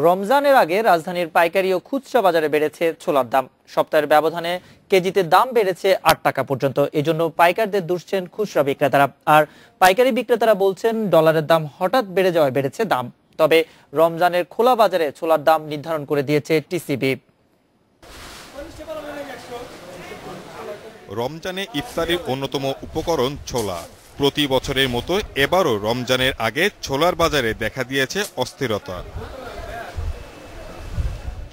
রমজানের আগে রাজধানীর পাইকারি ও খুচরা বাজারে বেড়েছে ছোলার দাম। সপ্তাহের ব্যবধানে কেজিতে দাম বেড়েছে ৮ টাকা পর্যন্ত। এজন্য পাইকারদের দুষছেন খুচরা বিক্রেতারা। আর পাইকারি বিক্রেতারা বলছেন ডলারের দাম হঠাৎ বেড়ে যাওয়ায় বেড়েছে দাম। তবে রমজানের খোলা বাজারে ছোলার দাম নির্ধারণ করে দিয়েছে টিসিবি। রমজানে ইফতারির অন্যতম উপকরণ ছোলা। প্রতি বছরের মতো এবারও রমজানের আগে ছোলার বাজারে দেখা দিয়েছে অস্থিরতা।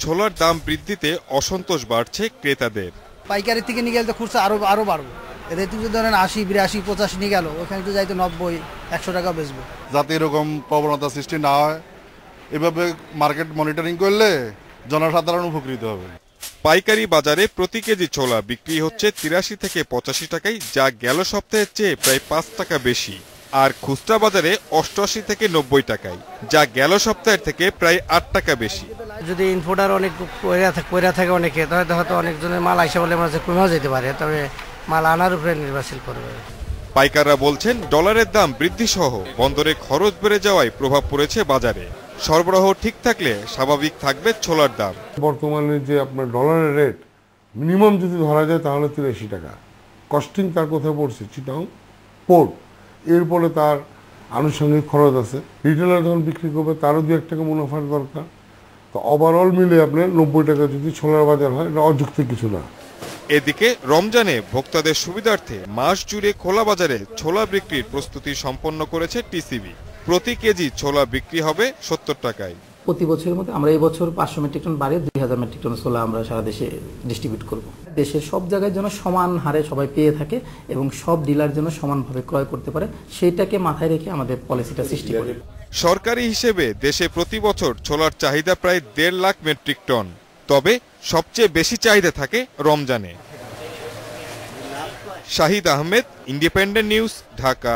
ছোলার দাম বৃদ্ধিতে অসন্তোষ বাড়ছে ক্রেতাদের। পাইকারি থেকে নিয়ে গেলে তো খুচরা আরো বাড়বে। এদের যদি ধরেন ৮০, ৮২, ৮৫ নিয়ে গেল, ওখানে তো যাইতে ৯০, ১০০ টাকা বেচবো। যাতে এরকম প্রবণতা সৃষ্টি না হয়, এভাবে মার্কেট মনিটরিং করলে জনসাধারণ উপকৃত হবে। পাইকারি বাজারে প্রতি কেজি ছোলা বিক্রি হচ্ছে ৮৩ থেকে ৮৫ টাকায়, যা গেল সপ্তাহের চেয়ে প্রায় ৫ টাকা বেশি। আর খুচরা বাজারে ৮৮ থেকে ৯০ টাকায়, যা গেল সপ্তাহের থেকে প্রায় ৮ টাকা বেশি। যদি ইনফোটার অনেক পয়রা থাকে অনেকে, তাহলে হয়তো অনেকজনের মাল আইসা বলে কমেও যেতে পারে, তবে মাল আনার উপরে নির্ভরশীল করবে। পাইকাররা বলছেন ডলারের দাম বৃদ্ধি সহ বন্দরে খরচ বেড়ে যাওয়ায় প্রভাব পড়েছে বাজারে। সরবরাহ ঠিক থাকলে স্বাভাবিক থাকবে ছোলার দাম। বর্তমানে যে আপনার ডলারের রেট মিনিমাম যদি ধরা যায় তাহলে ৮৩ টাকা। কস্টিং তার কোথায় পড়ছে? চিটাং পোর্ট। এরপরে তার আনুষঙ্গিক খরচ আছে। রিটেলার যখন বিক্রি করবে তারও ২-১ টাকা মুনাফার দরকার। তো ওভারঅল মিলে আপনার ৯০ টাকা যদি ছোলার বাজার হয়, এটা অযৌক্তিক কিছু না। এদিকে রমজানে ভোক্তাদের সুবিধার্থে মাস জুড়ে খোলা বাজারে ছোলা বিক্রির প্রস্তুতি সম্পন্ন করেছে টিসিবি। প্রতি কেজি ছোলা বিক্রি হবে ৭০ টাকায়। প্রতি বছরের মধ্যে আমরা এই বছর ৫০০ মেট্রিক টন বাড়িয়ে ২০০০ মেট্রিক টন ছোলা আমরা সারা দেশে ডিস্ট্রিবিউট করব। দেশের সব জায়গায় যেন সমান হারে সবাই পেয়ে থাকে এবং সব ডিলার যেন সমানভাবে ক্রয় করতে পারে, সেইটাকে মাথায় রেখে আমাদের পলিসিটা সৃষ্টি করি। সরকারি হিসেবে দেশে প্রতি বছর ছোলার চাহিদা প্রায় ১.৫ লাখ মেট্রিক টন। তবে সবচেয়ে বেশি চাহিদা থাকে রমজানে। Shahid Ahmed, independent news, Dhaka.